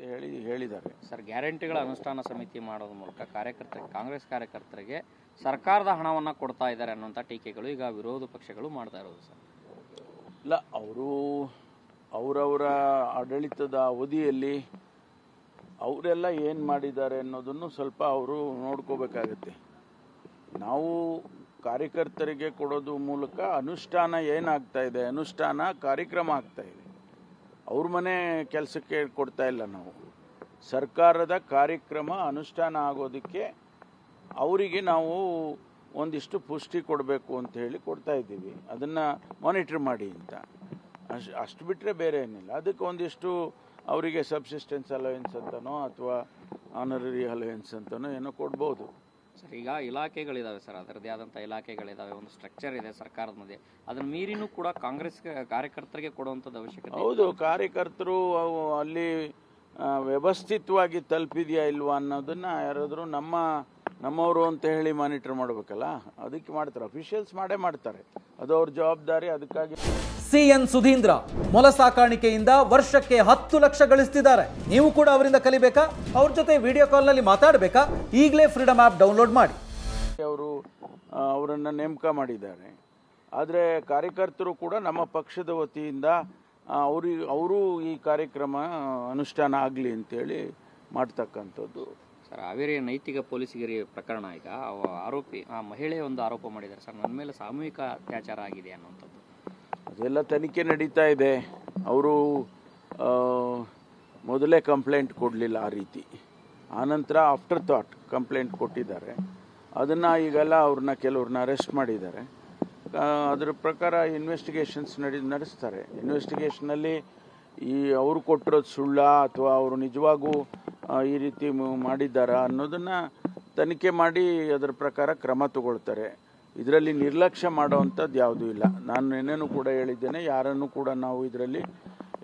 ಅಂತ ಹೇಳಿದ್ದಾರೆ. ಸರ್, ಗ್ಯಾರಂಟಿಗಳ ಅನುಷ್ಠಾನ ಸಮಿತಿ ಮಾಡೋದ್ರ ಮೂಲಕ ಕಾಂಗ್ರೆಸ್ ಕಾರ್ಯಕರ್ತರಿಗೆ ಸರ್ಕಾರದ ಹಣವನ್ನು ಕೊಡ್ತಾ ಇದ್ದಾರೆ ಅನ್ನುವಂಥ ಟೀಕೆಗಳು ಈಗ ವಿರೋಧ ಪಕ್ಷಗಳು ಮಾಡ್ತಾ ಇರೋದು ಸರ್. ಇಲ್ಲ, ಅವರವರ ಆಡಳಿತದ ಅವಧಿಯಲ್ಲಿ ಅವರೆಲ್ಲ ಏನು ಮಾಡಿದ್ದಾರೆ ಅನ್ನೋದನ್ನು ಸ್ವಲ್ಪ ಅವರು ನೋಡ್ಕೋಬೇಕಾಗತ್ತೆ. ನಾವು ಕಾರ್ಯಕರ್ತರಿಗೆ ಕೊಡೋದು ಮೂಲಕ ಅನುಷ್ಠಾನ ಏನಾಗ್ತಾ ಇದೆ, ಅನುಷ್ಠಾನ ಕಾರ್ಯಕ್ರಮ ಆಗ್ತಾ ಇದೆ. ಅವ್ರ ಮನೆ ಕೆಲಸಕ್ಕೆ ಕೊಡ್ತಾ ಇಲ್ಲ. ನಾವು ಸರ್ಕಾರದ ಕಾರ್ಯಕ್ರಮ ಅನುಷ್ಠಾನ ಆಗೋದಕ್ಕೆ ಅವರಿಗೆ ನಾವು ಒಂದಿಷ್ಟು ಪುಷ್ಟಿ ಕೊಡಬೇಕು ಅಂತ ಹೇಳಿ ಕೊಡ್ತಾ ಇದ್ದೀವಿ. ಅದನ್ನು ಮಾನಿಟ್ರ್ ಮಾಡಿ ಅಂತ ಅಷ್ಟು ಬಿಟ್ಟರೆ ಬೇರೆ ಏನಿಲ್ಲ. ಅದಕ್ಕೆ ಒಂದಿಷ್ಟು ಅವರಿಗೆ ಸಬ್ಸಿಸ್ಟೆನ್ಸ್ ಅಲವೆನ್ಸ್ ಅಂತನೋ ಅಥವಾ ಆನರರಿ ಅಲವೆನ್ಸ್ ಅಂತನೋ ಏನೋ ಕೊಡ್ಬೋದು ಸರ್. ಈಗ ಇಲಾಖೆಗಳಿದಾವೆ ಸರ್, ಅದರದ್ದೇ ಆದಂಥ ಇಲಾಖೆಗಳಿದಾವೆ, ಒಂದು ಸ್ಟ್ರಕ್ಚರ್ ಇದೆ ಸರ್ಕಾರದ ಮಧ್ಯೆ. ಅದನ್ನ ಮೀರಿನೂ ಕೂಡ ಕಾಂಗ್ರೆಸ್ ಕಾರ್ಯಕರ್ತರಿಗೆ ಕೊಡುವಂಥದ್ದು ಅವಶ್ಯಕತೆ. ಹೌದು, ಕಾರ್ಯಕರ್ತರು ಅಲ್ಲಿ ವ್ಯವಸ್ಥಿತವಾಗಿ ತಲುಪಿದೆಯಾ ಇಲ್ವಾ ಅನ್ನೋದನ್ನ ಯಾರಾದರೂ ನಮ್ಮವರು ಅಂತ ಹೇಳಿ ಮಾನಿಟರ್ ಮಾಡಬೇಕಲ್ಲ, ಅದಕ್ಕೆ ಮಾಡ್ತಾರೆ. ಅಫಿಷಿಯಲ್ಸ್ ಮಾಡ್ತಾರೆ, ಅದು ಅವ್ರ ಜವಾಬ್ದಾರಿ. ಅದಕ್ಕಾಗಿ ಸಿಎನ್ ಸುಧೀಂದ್ರ ಮೊಲ ಸಾಕಾಣಿಕೆಯಿಂದ ವರ್ಷಕ್ಕೆ 10 ಲಕ್ಷ ಗಳಿಸ್ತಿದ್ದಾರೆ. ನೀವು ಕೂಡ ಅವರಿಂದ ಕಲಿಬೇಕಾ? ಅವ್ರ ಜೊತೆ ವಿಡಿಯೋ ಕಾಲ್ನಲ್ಲಿ ಮಾತಾಡಬೇಕಾ? ಈಗಲೇ ಫ್ರೀಡಮ್ ಆ್ಯಪ್ ಡೌನ್ಲೋಡ್ ಮಾಡಿ. ಅವರನ್ನು ನೇಮಕ ಮಾಡಿದ್ದಾರೆ. ಆದರೆ ಕಾರ್ಯಕರ್ತರು ಕೂಡ ನಮ್ಮ ಪಕ್ಷದ ವತಿಯಿಂದ ಅವರು ಈ ಕಾರ್ಯಕ್ರಮ ಅನುಷ್ಠಾನ ಆಗಲಿ ಅಂತೇಳಿ ಮಾಡ್ತಕ್ಕಂಥದ್ದು. ಸರ್, ಹಾವೇರಿ ನೈತಿಕ ಪೊಲೀಸ್ಗಿರಿ ಪ್ರಕರಣ, ಈಗ ಆರೋಪಿ ಮಹಿಳೆ ಒಂದು ಆರೋಪ ಮಾಡಿದ್ದಾರೆ ಸರ್, ನನ್ನ ಮೇಲೆ ಸಾಮೂಹಿಕ ಅತ್ಯಾಚಾರ ಆಗಿದೆ ಅನ್ನುವಂಥದ್ದು. ಅದೆಲ್ಲ ತನಿಖೆ ನಡೀತಾ ಇದೆ. ಅವರು ಮೊದಲೇ ಕಂಪ್ಲೇಂಟ್ ಕೊಡಲಿಲ್ಲ ಆ ರೀತಿ, ಆನಂತರ ಆಫ್ಟರ್ ಥಾಟ್ ಕಂಪ್ಲೇಂಟ್ ಕೊಟ್ಟಿದ್ದಾರೆ. ಅದನ್ನು ಈಗೆಲ್ಲ ಕೆಲವ್ರನ್ನ ಅರೆಸ್ಟ್ ಮಾಡಿದ್ದಾರೆ. ಅದರ ಪ್ರಕಾರ ಇನ್ವೆಸ್ಟಿಗೇಷನ್ಸ್ ನಡೆಸ್ತಾರೆ. ಇನ್ವೆಸ್ಟಿಗೇಷನಲ್ಲಿ ಅವರು ಕೊಟ್ಟಿರೋದು ಸುಳ್ಳ ಅಥವಾ ಅವರು ನಿಜವಾಗೂ ಈ ರೀತಿ ಮಾಡಿದ್ದಾರಾ ಅನ್ನೋದನ್ನು ತನಿಖೆ ಮಾಡಿ ಅದರ ಪ್ರಕಾರ ಕ್ರಮ ತಗೊಳ್ತಾರೆ. ಇದರಲ್ಲಿ ನಿರ್ಲಕ್ಷ್ಯ ಮಾಡೋವಂಥದ್ದು ಯಾವುದೂ ಇಲ್ಲ. ನಾನು ನಿನ್ನೆನೂ ಕೂಡ ಹೇಳಿದ್ದೇನೆ, ಯಾರನ್ನು ಕೂಡ ನಾವು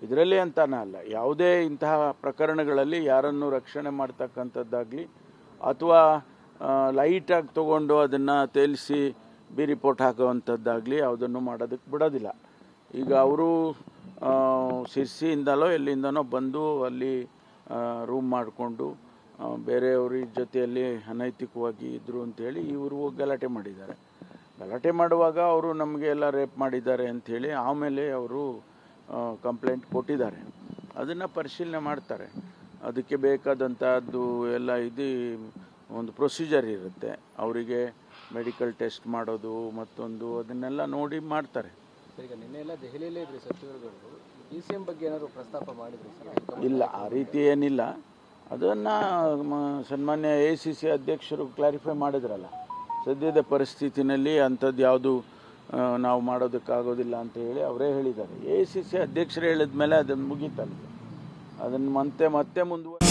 ಇದರಲ್ಲಿ ಅಂತಾನೆ ಅಲ್ಲ, ಯಾವುದೇ ಇಂತಹ ಪ್ರಕರಣಗಳಲ್ಲಿ ಯಾರನ್ನು ರಕ್ಷಣೆ ಮಾಡ್ತಕ್ಕಂಥದ್ದಾಗಲಿ ಅಥವಾ ಲೈಟಾಗಿ ತೊಗೊಂಡು ಅದನ್ನು ತೇಲಿಸಿ ರಿಪೋರ್ಟ್ ಹಾಕುವಂಥದ್ದಾಗಲಿ ಯಾವುದನ್ನು ಮಾಡೋದಕ್ಕೆ ಬಿಡೋದಿಲ್ಲ. ಈಗ ಅವರು ಶಿರ್ಸಿಯಿಂದಲೋ ಎಲ್ಲಿಂದನೋ ಬಂದು ಅಲ್ಲಿ ರೂಮ್ ಮಾಡಿಕೊಂಡು ಬೇರೆಯವ್ರ ಜೊತೆಯಲ್ಲಿ ಅನೈತಿಕವಾಗಿ ಇದ್ದರು ಅಂಥೇಳಿ ಇವರು ಗಲಾಟೆ ಮಾಡಿದ್ದಾರೆ. ಗಲಾಟೆ ಮಾಡುವಾಗ ಅವರು ನಮಗೆ ಎಲ್ಲ ರೇಪ್ ಮಾಡಿದ್ದಾರೆ ಅಂಥೇಳಿ ಆಮೇಲೆ ಅವರು ಕಂಪ್ಲೇಂಟ್ ಕೊಟ್ಟಿದ್ದಾರೆ. ಅದನ್ನು ಪರಿಶೀಲನೆ ಮಾಡ್ತಾರೆ. ಅದಕ್ಕೆ ಬೇಕಾದಂಥದ್ದು ಎಲ್ಲ ಒಂದು ಪ್ರೊಸೀಜರ್ ಇರುತ್ತೆ. ಅವರಿಗೆ ಮೆಡಿಕಲ್ ಟೆಸ್ಟ್ ಮಾಡೋದು ಮತ್ತೊಂದು ಅದನ್ನೆಲ್ಲ ನೋಡಿ ಮಾಡ್ತಾರೆ. ಈಗ ನಿನ್ನೆ ಎಲ್ಲ ದೆಹಲಿಯಲ್ಲೇ ಇದ್ರಿ ಸಚಿವರುಗಳು, DCM ಬಗ್ಗೆ ಏನಾದರೂ ಪ್ರಸ್ತಾಪ ಮಾಡಿದ್ರು ಸರ್? ಇಲ್ಲ, ಆ ರೀತಿ ಏನಿಲ್ಲ. ಅದನ್ನು ಸನ್ಮಾನ್ಯ AICC ಅಧ್ಯಕ್ಷರು ಕ್ಲಾರಿಫೈ ಮಾಡಿದ್ರಲ್ಲ, ಸದ್ಯದ ಪರಿಸ್ಥಿತಿನಲ್ಲಿ ಅಂಥದ್ದು ಯಾವುದು ನಾವು ಮಾಡೋದಕ್ಕಾಗೋದಿಲ್ಲ ಅಂತ ಹೇಳಿ ಅವರೇ ಹೇಳಿದ್ದಾರೆ. AICC ಅಧ್ಯಕ್ಷರು ಹೇಳಿದ ಮೇಲೆ ಅದನ್ನು ಮುಗೀತಲ್ಲ, ಅದನ್ನು ಮತ್ತೆ ಮುಂದುವರೆ